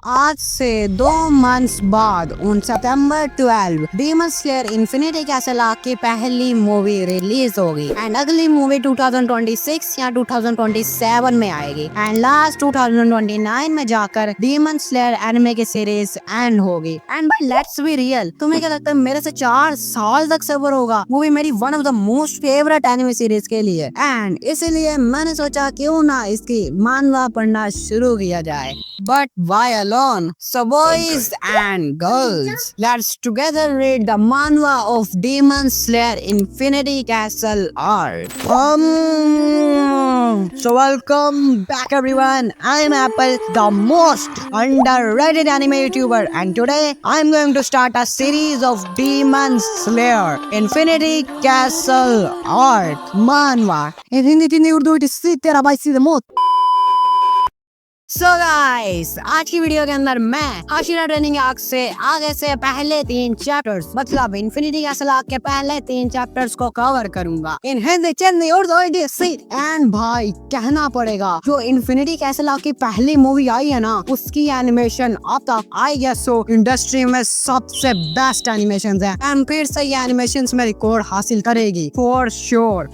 आज से 2 मंथ्स बाद उन सितंबर 12 डीमन स्लेयर इन्फिनिटी कैसल की पहली मूवी रिलीज होगी एंड अगली मूवी 2026 या 2027 में आएगी एंड लास्ट 2029 में जाकर डीमन स्लेयर एनिमे की सीरीज एंड होगी। एंड भाई लेट्स बी रियल, तुम्हें क्या लगता है मेरे से 4 साल तक सफर होगा? मूवी मेरी one of the most favourite anime series के लिए एंड इसीलिए मैंने सोचा क्यों ना इसकी मानवा पढ़ना शुरू किया जाए। But why alone? So boys and girls, let's together read the manhwa of Demon Slayer Infinity Castle arc. So welcome back everyone. I'm Apple, the most underrated anime YouTuber, and today I'm going to start a series of Demon Slayer Infinity Castle arc manhwa. In Hindi Urdu it is तेरा भाई सीधे मौत। So guys, आज की video के अंदर मैं Hashira training arc से आगे से पहले 3 चैप्टर्स मतलब इन्फिनिटी कैसल आर्क के पहले 3 चैप्टर्स को कवर करूंगा इन हिंदी, चंदी, उर्दू, एंड भाई कहना पड़ेगा जो इन्फिनिटी कैसल आर्क की पहली मूवी आई है ना उसकी एनिमेशन अब तक आई गेस सो इंडस्ट्री में सबसे बेस्ट एनिमेशन है एंड फिर से ये एनिमेशन में रिकॉर्ड हासिल करेगी for sure.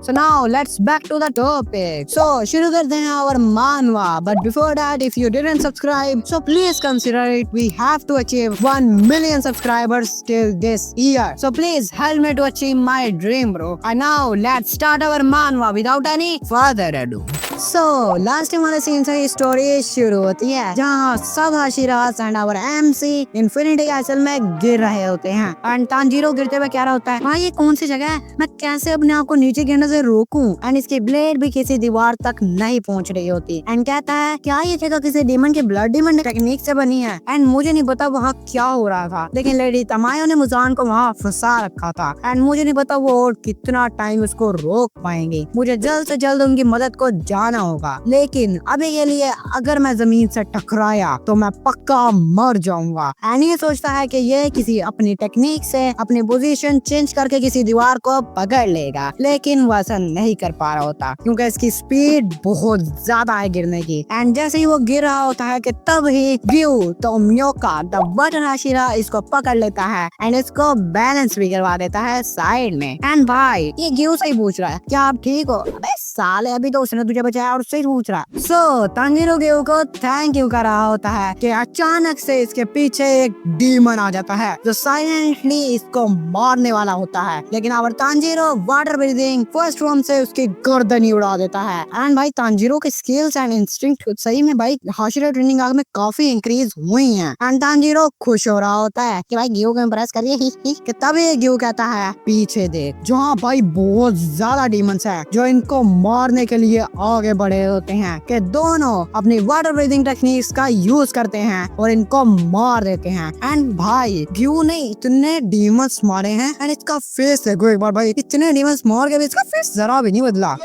So now let's back to the topic. So शुरू करते हैं our manhwa, but before that, if you didn't subscribe, so please consider it. We have to achieve 1 million subscribers till this year. So please help me to achieve my dream, bro. And now let's start our manhwa without any further ado. So last time वाले scene से story शुरू होती है जहाँ सब Hashiras and our MC infinity castle में गिर रहे होते हैं एंड तांजीरो गिरते हुए कह रहा होता है भाई ये कौन सी जगह है, मैं कैसे अपने आप को नीचे गिरने से रोकूं? एंड इसकी ब्लेड भी किसी दीवार तक नहीं पहुंच रही होती एंड कहता है क्या ये जगह किसी डीमन के ब्लड डीमन टेक्निक से बनी है एंड मुझे नहीं पता वहाँ क्या हो रहा था, लेकिन लेडी तमायो ने मुजान को वहाँ फंसा रखा था एंड मुझे नहीं पता वो और कितना टाइम उसको रोक पाएंगे। मुझे जल्द से जल्द उनकी मदद को जाना होगा, लेकिन अभी के लिए अगर मैं जमीन से टकराया तो मैं पक्का मर जाऊंगा। एंड ये सोचता है कि ये किसी अपनी टेक्निक से अपनी पोजीशन चेंज करके किसी दीवार को पकड़ लेगा, लेकिन वो ऐसा नहीं कर पा रहा होता क्योंकि इसकी स्पीड बहुत ज्यादा है गिरने की। एंड जैसे ही वो गिर रहा होता है कि तब ही ग्यू तो म्योका द बटन हाशिरा इसको पकड़ लेता है एंड इसको बैलेंस भी करवा देता है साइड में। एंड भाई ये ग्यू से ही पूछ रहा है क्या आप ठीक हो? अबे साले अभी तो उसने तुझे बचाया और उससे ही पूछ रहा। सो तांजीरो ग्यू को थैंक यू कर रहा होता है कि अचानक से इसके पीछे एक डीमन आ जाता है जो साइलेंटली इसको मारने वाला होता है, लेकिन our Tanjiro water breathing first form से उसकी गर्दन ही उड़ा देता है। एंड भाई तांजीरो के स्किल्स एंड इंस्टिंक्ट सही में भाई हाशिरा ट्रेनिंग आर्क में काफी इंक्रीज हुई हैं एंड तांजीरो खुश हो रहा होता है कि भाई ग्यू को इम्प्रेस करिए कि तभी ग्यू कहता है पीछे देख जहाँ भाई बहुत ज्यादा डीमंस है जो इनको मारने के लिए आगे बढ़े होते हैं कि दोनों अपनी वाटर ब्रीथिंग टेक्निक्स का यूज करते हैं और इनको मार देते हैं। एंड भाई ग्यू ने इतने डीमंस मारे हैं एंड इसका फेस देखो एक बार भाई, इतने डीमंस मार के भी इसका फेस जरा भी नहीं बदला।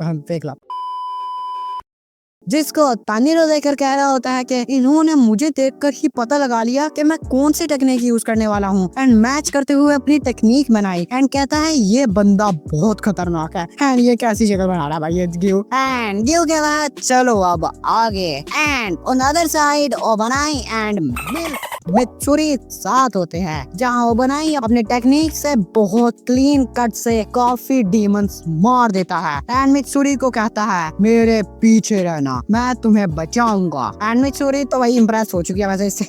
देख ला जिसको तांजीरो देखकर कह रहा होता है कि इन्होंने मुझे देखकर ही पता लगा लिया कि मैं कौन सी टेक्निक यूज करने वाला हूँ एंड मैच करते हुए अपनी टेक्निक बनाई एंड कहता है ये बंदा बहुत खतरनाक है एंड ये कैसी जगह बना रहा भाई ये ग्यू। एंड ग्यू के बाद चलो अब आगे and on other side Obanai and Mitsuri साथ होते हैं जहाँ ओबनाई अपने टेक्निक से बहुत क्लीन कट से काफी डीमंस मार देता है एंड मित्सुरी को कहता है मेरे पीछे रहना मैं तुम्हें बचाऊंगा। एंड मित्सुरी तो भाई इम्प्रेस हो चुकी है वैसे इससे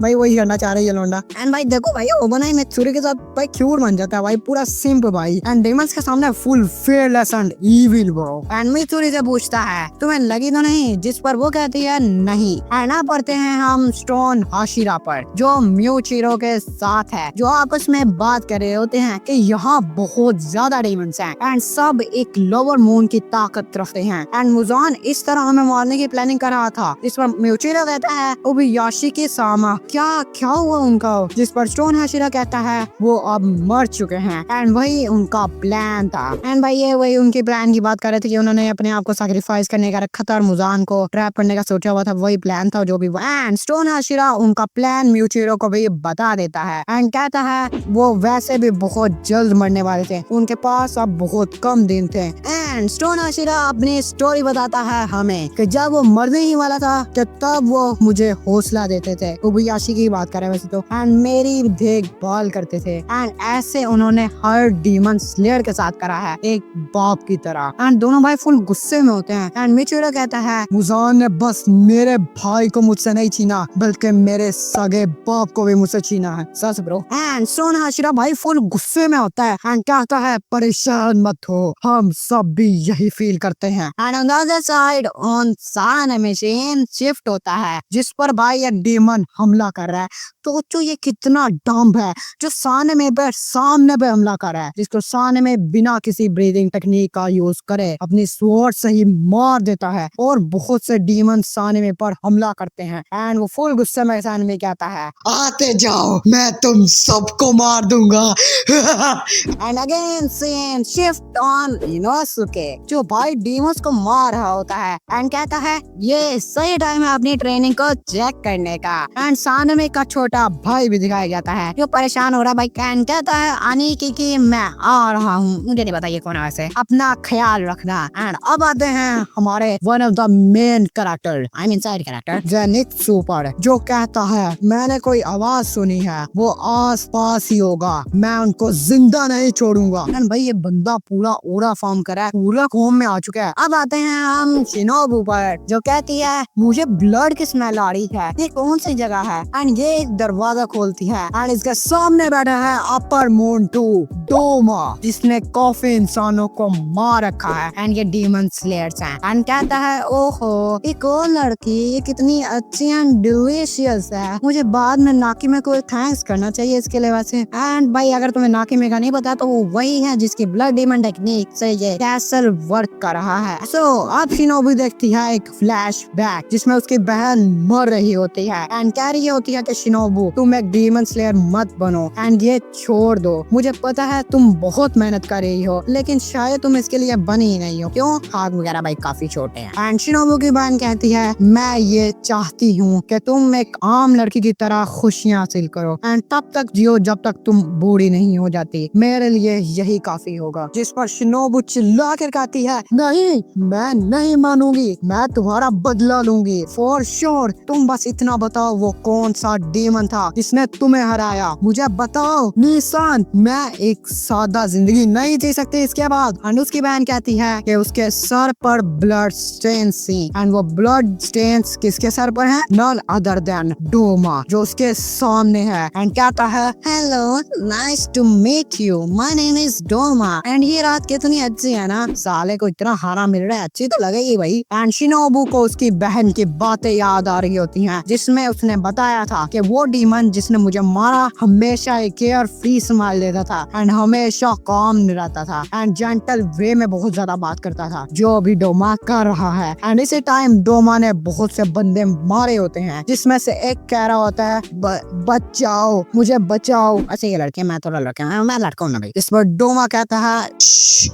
भाई वही करना चाह रही है लोंडा। एंड भाई देखो भाई ओबनाई मित्सुरी के साथ भाई क्यूट बन जाता है भाई पूरा सिंप भाई एंड डीमंस के सामने full fearless and evil bro. And Mitsuri से पूछता है तुम्हें लगी तो नहीं, जिस पर वो कहती है नहीं। एंड अब पढ़ते हैं हम स्टोन हाशिरा पर जो म्यूचिरो के साथ है जो आपस में बात कर रहे होते हैं कि यहाँ बहुत ज्यादा डीमंस हैं एंड सब एक लोअर मून की ताकत रखते हैं एंड मुजान इस तरह हमें मारने की प्लानिंग कर रहा था। जिस पर म्यूचिरो कहता है ओबयाशी के सामा क्या हुआ उनका, जिस पर स्टोन हाशिरा कहता है वो अब मर चुके हैं एंड वही उनका प्लान था। एंड भाई ये वही उनके प्लान की बात कर रहे थे कि उन्होंने अपने आप को सैक्रिफाइस करने का रखा था और मुजान को ट्रैप करने का सोचा हुआ था, वही प्लान था जो भी। एंड स्टोन हाशिरा उनका प्लान एंड म्यूचिरो को भी बता देता है एंड कहता है वो वैसे भी बहुत जल्द मरने वाले थे, उनके पास अब बहुत कम दिन थे। एंड स्टोन हाशिरा अपनी स्टोरी बताता है हमें कि जब वो मरने ही वाला था तो तब वो मुझे हौसला देते थे, कोबायाशी की बात कर रहे हैं वैसे तो, एंड मेरी देखभाल करते थे एंड ऐसे उन्होंने हर डीमन स्लेयर के साथ करा है एक बाप की तरह। एंड दोनों भाई फुल गुस्से में होते हैं एंड मिचिरो कहता है मुजान ने बस मेरे भाई को मुझसे नहीं छीना बल्कि मेरे सगे बाप को भी मुझसे छीना है, सच ब्रो। एंड स्टोन हाशिरा भाई फुल गुस्से में होता है एंड कहता है परेशान मत हो, हम सब भी यही फील करते हैं। And on the other side on Sane machine shift होता है जिस पर भाई एक डीमन हमला कर रहा है। तो जो ये कितना डम्ब है जो साने में सामने पे हमला कर रहा है, जिसको साने में बिना किसी ब्रीदिंग टेक्निक का यूज करे अपनी स्वॉर्ड से ही मार देता है और बहुत से डीमन साने में पर हमला करते हैं। एंड वो फुल गुस्से में साने में कहता है आते जाओ मैं तुम सबको मार दूंगा। And again seen shift on Inosuke जो भाई डीमंस को मार रहा होता है एंड कहता है ये सही टाइम है अपनी ट्रेनिंग को चेक करने का। एंड सानमे का छोटा भाई भी दिखाया जाता है जो परेशान हो रहा भाई एंड कहता है आनी की मैं आ रहा हूँ, मुझे नहीं पता ये कौन है वैसे, अपना ख्याल रखना। एंड अब आते हैं हमारे one of the main character I mean side character Zenitsu पर जो कहता है मैंने कोई आवाज सुनी है, वो आस पास ही होगा, मैं उनको जिंदा नहीं छोड़ूंगा। भाई ये बंदा पूरा ओरा फॉर्म करा है, पूरा कॉम में आ चुका है। अब आते हैं हम शिनोबू पर जो कहती है मुझे ब्लड की स्मेल आ रही है, ये कौन सी जगह है। एंड ये एक दरवाजा खोलती है एंड इसके सामने बैठा है अपर मोंटू डोमा जिसने काफी इंसानों को मार रखा है एंड ये डीमन स्लेयर्स हैं। एंड कहता है ओहो एक और लड़की, ये कितनी अच्छी एंड डिलीशियस है, मुझे बाद में नाकी में कोई थैंक्स करना चाहिए इसके लिए वैसे। एंड भाई अगर तुम्हें नाकी में का नहीं पता तो वो वही है जिसकी ब्लड डीमन टेक्निक से ये कैसल वर्क कर रहा है। सो अब शिनोबू देखती है एक फ्लैशबैक जिसमें उसकी बहन मर रही होती है एंड कह रही होती है कि शिनोबू तुम एक डीमन स्लेयर मत बनो एंड ये छोड़ दो, मुझे पता है तुम बहुत मेहनत कर रही हो लेकिन शायद तुम इसके लिए बनी ही नहीं हो, क्यों हाथ वगैरह भाई काफी छोटे हैं। एंड शिनोबू की बहन कहती है मैं ये चाहती हूँ कि तुम एक आम लड़की की तरह खुशियाँ हासिल करो एंड तब तक जियो जब तक तुम बूढ़ी नहीं हो जाती, मेरे लिए यही काफी होगा। जिस पर शिनोबू चिल्ला कर कहती है नहीं मैं नहीं मानूंगी, मैं तुम्हारा बदला लूंगी फॉर श्योर, तुम बस इतना बताओ वो कौन सा डीमन था जिसने तुम्हें हराया, मुझे बताओ निशान, मैं एक सादा जिंदगी नहीं जी सकती इसके बाद। एंड उसकी बहन कहती है कि उसके सर पर ब्लड स्टेन्स थी एंड वो ब्लड स्टेन्स किसके सर पर है, नॉन अदर देन डोमा जो उसके सामने है। एंड कहता है hello nice to meet you, my name is Douma and ये रात कितनी अच्छी है ना, साले को इतना हारा मिल रहा है, अच्छी तो लगेगी भाई। एंड शिनोबू को उसकी बहन की बातें याद आ रही होती हैं जिसमें उसने बताया था कि वो डीमन जिसने मुझे मारा हमेशा एक केयर फ्री स्माइल देता था एंड हमेशा काम रहता था एंड जेंटल वे में बहुत ज्यादा बात करता था जो अभी डोमा कर रहा है। एंड इसी टाइम डोमा ने बहुत से बंदे मारे होते हैं जिसमें से एक कह रहा होता है बचाओ मुझे बचाओ, अच्छा ये लड़के मैं थोड़ा लड़का हूँ, मैं लड़का हूँ ना भाई। इस पर डोमा कहता है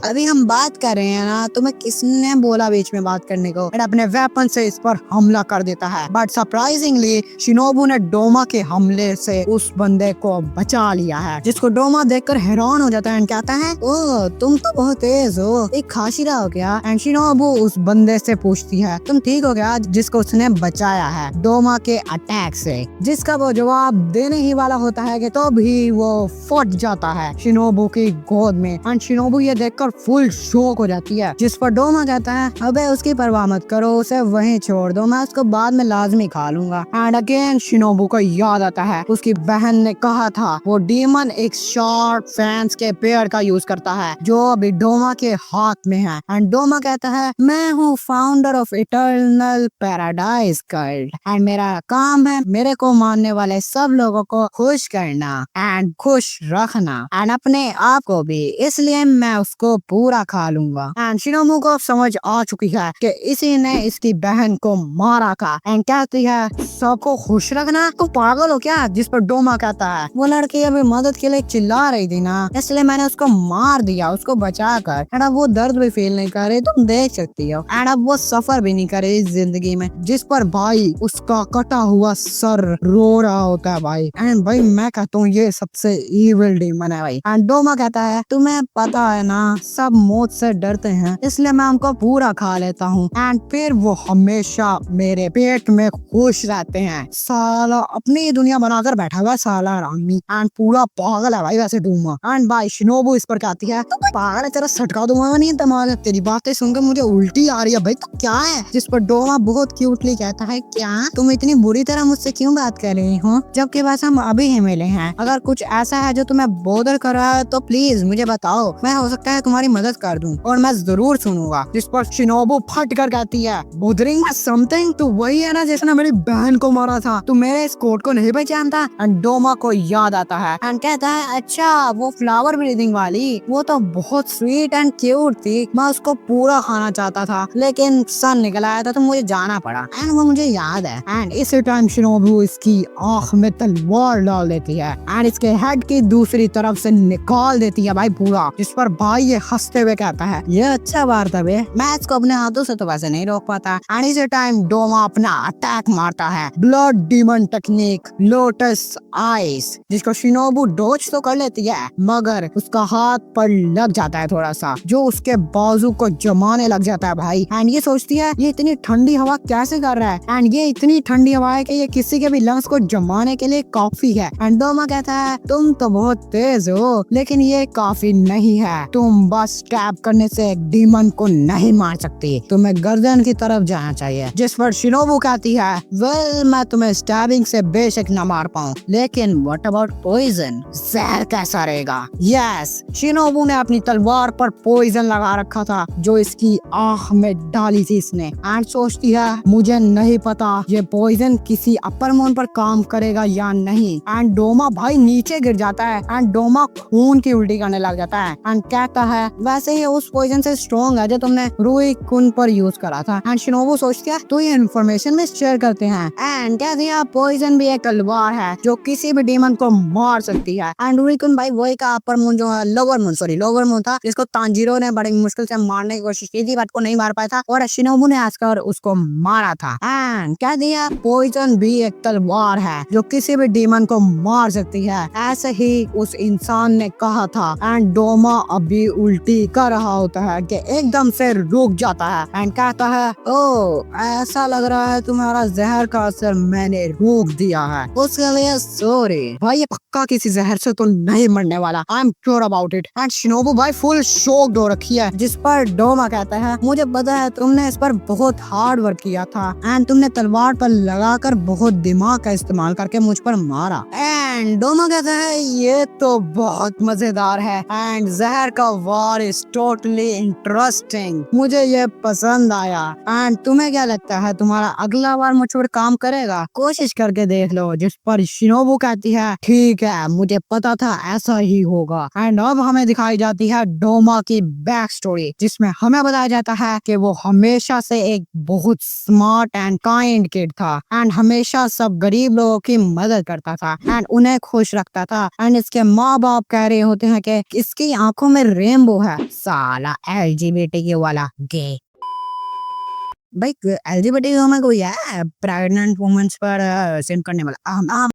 अभी हम बात कर रहे हैं ना, तुम्हें किसने बोला बीच में बात करने को, एंड अपने वेपन से इस पर हमला कर देता है। बट सरप्राइजिंगली शिनोबू ने डोमा के हमले से उस बंदे को बचा लिया है जिसको डोमा देखकर हैरान हो जाता है एंड कहता है ओ तुम तो बहुत तेज हो, एक खाशिरा हो क्या। एंड शिनोबू उस बंदे से पूछती है तुम ठीक हो क्या, जिसको उसने बचाया है डोमा के अटैक से, जिसका वो जवाब देने ही वाला होता है कि तो भी वो फट जाता है शिनोबू की गोद में। एंड शिनोबू ये देखकर फुल शॉक हो जाती है जिस पर डोमा कहता है अबे उसकी परवाह मत करो, उसे वहीं छोड़ दो, मैं उसको बाद में लाजमी खा लूंगा। एंड अगेन शिनोबू को याद आता है उसकी बहन ने कहा था वो डीमन एक शार्प फैंस के पेड़ का यूज करता है जो अभी डोमा के हाथ में है। एंड डोमा कहता है मैं हूँ founder of eternal paradise cult and मेरा काम है मेरे को मानने वाले सब लोगों को खुश करना एंड खुश रखना एंड अपने आप को भी, इसलिए मैं उसको पूरा खा लूंगा। एंड शिनोबू को समझ आ चुकी है कि इसी ने इसकी बहन को मारा था एंड कहती है सबको खुश रखना, तो पागल हो क्या। जिस पर डोमा कहता है वो लड़की अभी मदद के लिए चिल्ला रही थी ना, इसलिए मैंने उसको मार दिया उसको बचा कर। एंड अब वो दर्द भी फील नहीं कर रही, तुम देख सकती हो। एंड अब वो सफर भी नहीं कर रही जिंदगी में। जिस पर भाई उसका कटा हुआ सर रो रहा होता है भाई। एंड भाई मैं कहता हूँ ये सबसे इविल डीमन है भाई। एंड डोमा कहता है तुम्हें पता है ना सब मौत से डरते हैं इसलिए मैं उनको पूरा खा लेता हूँ एंड फिर वो हमेशा मेरे पेट में खुश रहते हैं। साला अपनी दुनिया बनाकर बैठा हुआ साला रामी एंड पूरा पागल है भाई वैसे डोमा। एंड भाई शिनोबू इस पर कहती है तो पागल है तेरा सटका दूंगा नहीं दिमाग, तेरी बातें सुनकर मुझे उल्टी आ रही है भाई तो क्या है। जिस पर डोमा बहुत क्यूटली कहता है क्या तुम इतनी बुरी तरह मुझसे क्यों बात कर रही हो जबकि बस हम अभी ही मिले हैं। अगर कुछ ऐसा है जो तुम्हें बोदर कर रहा है तो प्लीज मुझे बताओ, मैं हो सकता है तुम्हारी मदद कर दूं और मैं जरूर सुनूंगा। जिस पर शिनोबू फट कर कहती है बोदरिंग समथिंग, तो वही है ना जिसने मेरी बहन को मारा था, तू मेरे इस कोट को नहीं पहचानता। एंड डोमा को याद आता है एंड कहता है अच्छा वो फ्लावर ब्रीदिंग वाली, वो तो बहुत स्वीट एंड क्यूट थी, मैं उसको पूरा खाना चाहता था लेकिन सन निकल आया था तो मुझे जाना पड़ा। एंड वो मुझे याद है। एंड इसी टाइम शिनोबू इसकी आंख में तलवार डाल देती है एंड इसके हेड की दूसरी तरफ से निकाल देती है भाई पूरा। जिस पर भाई ये हंसते हुए कहता है ये अच्छा बार था बे, मैं इसको अपने हाथों से तो वैसे नहीं रोक पाता। एंड इसी टाइम डोमा अपना अटैक मारता है blood demon technique lotus ice, जिसको शिनोबू डॉज तो कर लेती है मगर उसका हाथ पर लग जाता है थोड़ा सा जो उसके बाजू को जमाने लग जाता है भाई। एंड ये सोचती है ये इतनी ठंडी हवा कैसे कर रहा है एंड ये इतनी ठंडी हवा है कि ये किसी के भी लंग्स को जमाने के लिए काफी है। एंड डोमा कहता है तुम तो बहुत तेज हो लेकिन ये काफी नहीं है, तुम बस स्टैब करने से एक डीमन को नहीं मार सकती, तुम्हें गर्दन की तरफ जाना चाहिए। जिस पर शिनोबू कहती है वेल मैं तुम्हें स्टैबिंग से बेशक न मार पाऊँ लेकिन व्हाट अबाउट पॉइजन, जहर कैसा रहेगा। यस शिनोबू ने अपनी तलवार पर पॉइजन लगा रखा था जो इसकी आंख में डाली थी इसने। एंड सोचती है मुझे नहीं पता ये पॉइजन किसी अपर मून पर काम करेगा या नहीं। एंड डोमा भाई नीचे गिर जाता है एंड डोमा खून की उल्टी करने लग जाता है एंड कहता है वैसे ये उस पॉइजन से स्ट्रॉन्ग है जो तुमने रूई कुन पर यूज करा था। एंड शिनोबू सोचती है तो ये इन्फॉर्मेशन में शेयर करते हैं। एंड कहती है पॉइजन भी एक तलवार है जो किसी भी डीमन को मार सकती है। एंड रूई कुन भाई वही का अपर मून जो है लोअर मून था जिसको तांजीरो ने बड़ी मुश्किल से मारने की कोशिश की थी बट को नहीं मार पाया था और शिनोबू ने आकर उसको मारा था। एंड कह दिया पॉइजन भी एक तलवार है जो किसी भी डीमन को मार सकती है, ऐसे ही उस इंसान ने कहा था। एंड डोमा अभी उल्टी कर रहा होता है कि एकदम से रुक जाता है एंड कहता है ओ ऐसा लग रहा है तुम्हारा जहर का असर मैंने रोक दिया है, उसके लिए सॉरी। भाई ये पक्का किसी जहर से तो नहीं मरने वाला, I am sure about it. And Shinobu भाई फुल शॉक्ड हो रखी है। जिस पर डोमा कहता है मुझे पता है तुमने इस पर बहुत हार्ड वर्क किया था एंड तुमने तलवार पर लगाकर बहुत दिमाग का इस्तेमाल करके मुझ पर मारा। एंड डोमा कहता है ये तो बहुत मजेदार है एंड जहर का वार इज टोटली इंटरेस्टिंग, मुझे ये पसंद आया। एंड तुम्हें क्या लगता है तुम्हारा अगला बार मुझ पर काम करेगा, कोशिश करके देख लो। जिस पर शिनोबू कहती है ठीक है मुझे पता था ऐसा ही होगा। एंड अब हमें दिखाई जाती है डोमा की बैक स्टोरी जिसमें हमें बताया जाता है कि वो हमेशा से एक बहुत स्मार्ट एंड काइंड किड था एंड हमेशा सब गरीब लोगों की मदद करता था एंड उन्हें खुश रखता था। एंड इसके माँ बाप कह रहे होते हैं कि इसकी आंखों में रेनबो है, साला एलजीबीटीक्यू वाला गे। भाई एलजीबीटीक्यू में कोई है प्रेग्नेंट वुमेन्स पर सेंड करने वाला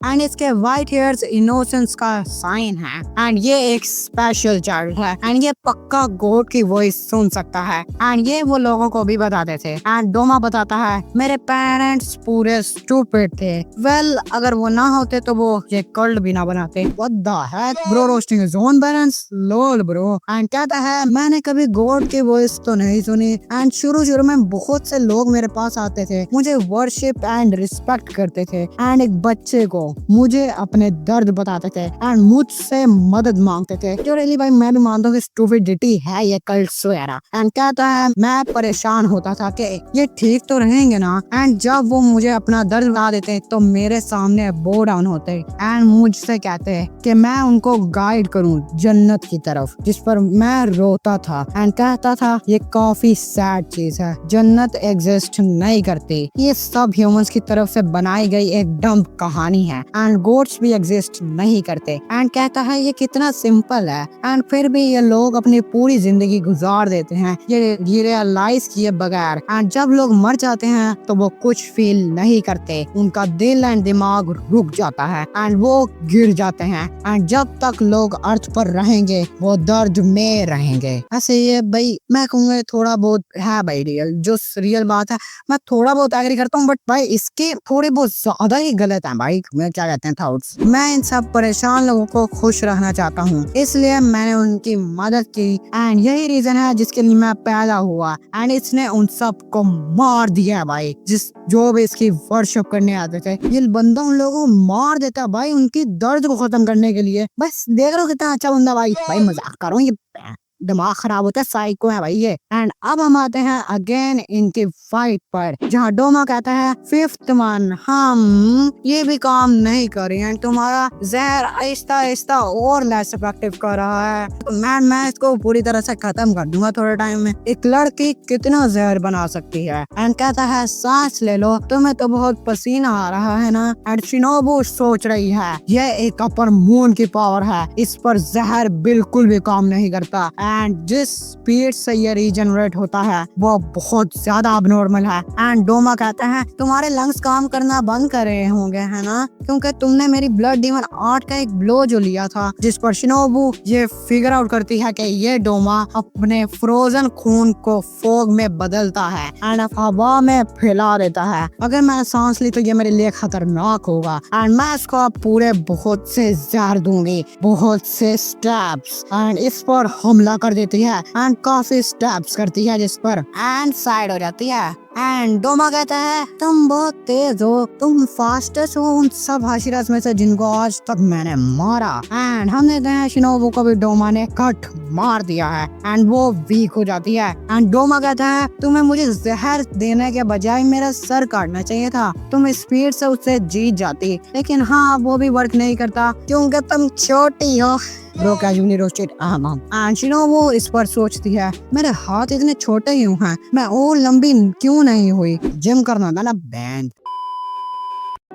एंड इसके व्हाइट हेयर्स इनोसेंस का साइन है एंड ये एक स्पेशल चाइल्ड है एंड ये पक्का गॉड की वॉइस सुन सकता है एंड ये वो लोगों को भी बताते थे। एंड डोमा बताता है मेरे पेरेंट्स पूरे स्टूपिड थे, वेल अगर वो ना होते तो वो ये कल्ट भी ना बनाते। What the heck bro roasting his own parents lol bro. And कहता है मैंने कभी गॉड की वॉइस तो नहीं सुनी एंड शुरू में बहुत से लोग मेरे पास आते थे, मुझे वर्शिप एंड रिस्पेक्ट करते थे एंड एक बच्चे को मुझे अपने दर्द बताते थे एंड मुझसे मदद मांगते थे जो रियली भाई मैं भी मानता हूँ कि स्टूपिडिटी है ये कल्ट वगैरह। एंड कहता है मैं परेशान होता था कि ये ठीक तो रहेंगे ना एंड जब वो मुझे अपना दर्द बता देते तो मेरे सामने बो डाउन होते एंड मुझसे कहते कि मैं उनको गाइड करूँ जन्नत की तरफ। जिस पर मैं रोता था एंड कहता था ये काफी सैड चीज है, जन्नत एग्जिस्ट नहीं करती, ये सब ह्यूमंस की तरफ से बनाई गई एक डम्प कहानी है। एंड गोड्स भी एग्जिस्ट नहीं करते। एंड कहता है ये कितना सिंपल है, एंड फिर भी ये लोग अपनी पूरी जिंदगी गुजार देते हैं ये रियलाइज किए बगैर। एंड जब लोग मर जाते हैं तो वो कुछ फील नहीं करते, उनका दिल एंड दिमाग रुक जाता है एंड वो गिर जाते हैं। एंड जब तक लोग अर्थ पर रहेंगे वो दर्द में रहेंगे। ऐसे ये भाई मैं कहूँगा थोड़ा बहुत है भाई रियल, जो रियल बात है मैं थोड़ा बहुत एग्री करता हूँ, बट भाई इसके थोड़े बहुत ज्यादा ही गलत है भाई। मैं क्या कहते हैं थॉट्स, मैं इन सब परेशान लोगों को खुश रखना चाहता हूँ, इसलिए मैंने उनकी मदद की। एंड यही रीजन है जिसके लिए मैं पैदा हुआ। एंड इसने उन सब को मार दिया भाई, जो भी इसकी वर्शिप करने आते थे। ये बंदा उन लोगों को मार देता भाई उनकी दर्द को खत्म करने के लिए। बस देख रहे हो कितना अच्छा बंदा भाई। मजाक कर रहा हूँ, ये दिमाग खराब होता है, साइको है भाई ये। एंड अब हम आते हैं अगेन इनकी फाइट पर, जहाँ डोमा कहता है फिफ्थ मन हम ये भी काम नहीं कर रहे हैं, तुम्हारा जहर आहिस्ता आहिस्ता और लेस इफेक्टिव कर रहा है, तो मैं इसको पूरी तरह से खत्म कर दूंगा थोड़े टाइम में। एक लड़की कितना जहर बना सकती है। एंड कहता है सांस ले लो, तुम्हें तो बहुत पसीना आ रहा है ना। एंड शिनोबू सोच रही है ये एक अपर मून की पावर है, इस पर जहर बिल्कुल भी काम नहीं करता। एंड जिस स्पीड से ये रीजनरेट होता है वो बहुत ज्यादा अबनॉर्मल है। एंड डोमा कहता है तुम्हारे लंग्स काम करना बंद कर रहे होंगे है ना, क्योंकि तुमने मेरी ब्लड डीमन 8 का एक ब्लो जो लिया था, जिस पर शिनोबू ये फिगर आउट करती है कि ये डोमा अपने फ्रोजन खून को फोग में बदलता है एंड हवा में फैला देता है। अगर मैंने सांस ली तो ये मेरे लिए खतरनाक होगा। एंड मैं इसको पूरे बहुत से जहर दूंगी, बहुत से स्टेप्स, एंड इस पर हमला कर देती है एंड काफी स्टेप्स करती है जिस पर एंड साइड हो जाती है। एंड डोमा कहता है तुम बहुत तेज हो, तुम फास्टेस्ट हो उन सब हाशिरास में से जिनको आज तक मैंने मारा। एंड हम देखते हैं शिनोबू को भी डोमा ने कट मार दिया है एंड वो वीक हो जाती है। एंड डोमा कहता है तुम्हें मुझे जहर देने के बजाय मेरा सर काटना चाहिए था, तुम स्पीड से उससे जीत जाती, लेकिन हाँ वो भी वर्क नहीं करता क्योंकि तुम छोटी हो। Bro casually roasted and Shinobu इस पर सोचती है मेरे हाथ इतने छोटे ही हैं, मैं और लंबी क्यों नहीं हुई, जिम करना था ना बैंड।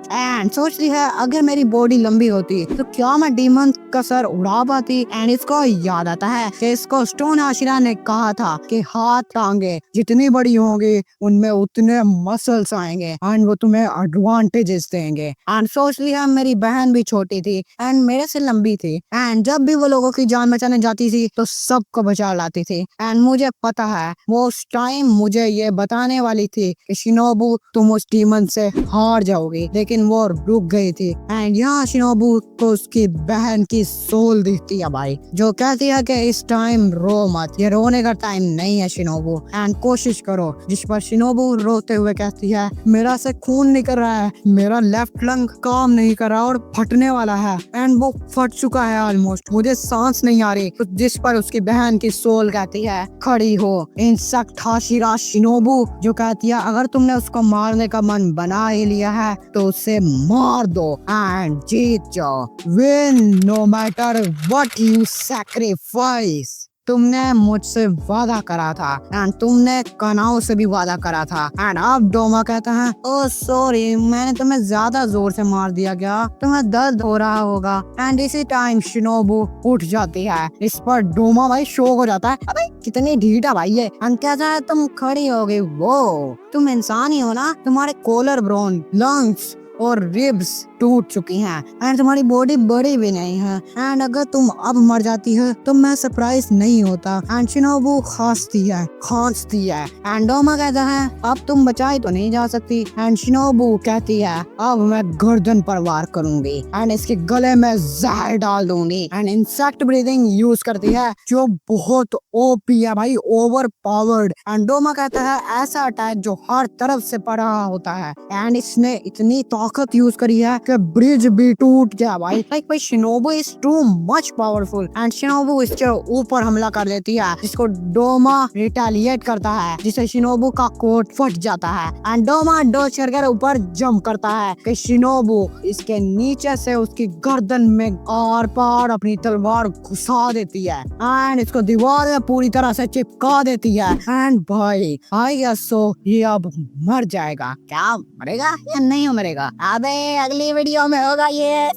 एंड सोचती है अगर मेरी बॉडी लंबी होती तो क्या मैं डीमन का सर उड़ा पाती। एंड इसको याद आता है कि इसको स्टोन हाशिरा ने कहा था कि हाथ टांगे जितनी बड़ी होंगी उनमें उतने मसल्स आएंगे एंड वो तुम्हें एडवांटेजेस देंगे। एंड सोचती है मेरी बहन भी छोटी थी एंड मेरे से लंबी थी, एंड जब भी वो लोगों की जान बचाने जाती थी तो सबको बचा लाती थी। एंड मुझे पता है वो उस टाइम मुझे ये बताने वाली थी कि शिनोबू तुम उस डीमन से हार जाओगी, लेकिन वो रुक गई थी। एंड यहाँ शिनोबू को उसकी बहन की सोल दिखती है भाई, जो कहती है कि इस टाइम रो मत, ये रोने का टाइम नहीं है शिनोबू, एंड कोशिश करो। जिस पर शिनोबू रोते हुए कहती है मेरा से खून निकल रहा है, मेरा लेफ्ट लंग काम नहीं कर रहा और फटने वाला है, एंड वो फट चुका है ऑलमोस्ट, मुझे सांस नहीं आ रही। तो जिस पर उसकी बहन की सोल कहती है खड़ी हो। इंसेक्ट हाशिरा शिनोबू जो कहती है अगर तुमने उसको मारने का मन बना ही लिया है तो उसे मार दो एंड जीत जाओ, win no matter what you sacrifice. तुमने मुझसे वादा करा था एंड तुमने कनाओ से भी वादा करा था। एंड अब डोमा कहता है ओह सॉरी मैंने तुम्हें ज्यादा जोर से मार दिया क्या, तुम्हें दर्द हो रहा होगा। एंड इसी टाइम शिनोबू उठ जाती है, इस पर डोमा भाई शॉक हो जाता है अबे कितनी ढीठा भाई है। एंड कहता है तुम खड़ी हो गई, वो तुम इंसान ही हो ना, तुम्हारे कॉलर बोन, लंग्स और रिब्स टूट चुकी हैं एंड तुम्हारी बॉडी बड़ी भी नहीं है। एंड अगर तुम अब मर जाती है तो मैं सरप्राइज नहीं होता। एंड शिनोबू खांसती है एंड डोमा कहता है अब तुम बचाई तो नहीं जा सकती। एंड शिनोबू कहती है अब मैं गर्दन पर वार करूंगी एंड इसके गले में जहर डाल दूंगी। एंड इंसेक्ट ब्रीदिंग यूज करती है जो बहुत ओपी है भाई, ओवर पावर्ड। एंड डोमा कहता है ऐसा अटैक जो हर तरफ से पड़ रहा होता है। एंड इसने इतनी ताकत यूज करी है कि ब्रिज भी टूट गया भाई। लाइक भाई Shinobu is too much powerful. And Shinobu इसके ऊपर हमला कर देती है जिसको डोमा रिटेलिएट करता है, जिससे शिनोबू का कोट फट जाता है। एंड डोमा डोज करके ऊपर जंप करता है कि शिनोबू इसके नीचे से उसकी गर्दन में आर पार अपनी तलवार घुसा देती है एंड इसको दीवार में पूरी तरह से चिपका देती है। एंड भाई आई गेस सो ये अब मर जाएगा। क्या मरेगा या नहीं मरेगा? अबे अगली वीडियो में होगा ये।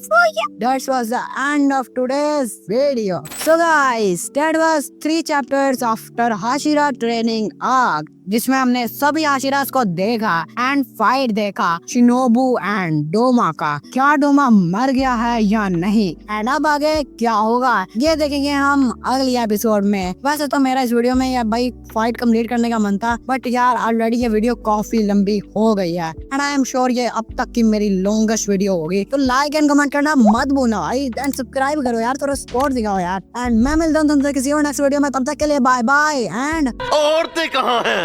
That was the end of today's video. So guys, that was 3 chapters after Hashira training arc, जिसमें हमने सभी हाशिरास को देखा एंड फाइट देखा शिनोबू एंड डोमा का। क्या डोमा मर गया है या नहीं एंड अब आगे क्या होगा ये देखेंगे हम अगली एपिसोड में। वैसे तो मेरा इस वीडियो में यार भाई फाइट कंप्लीट करने का मन था, बट यार ऑलरेडी ये वीडियो काफी लंबी हो गई है एंड आई एम श्योर ये अब तक की मेरी लॉन्गेस्ट वीडियो होगी। तो लाइक एंड कमेंट करना मत भूलना भाई एंड सब्सक्राइब करो यार, थोड़ा सपोर्ट दिखाओ यार। एंड मैं मिलता हूँ तुमसे किसी और नेक्स्ट वीडियो में, तब तक के लिए बाय बाय एंड औरतें कहाँ हैं?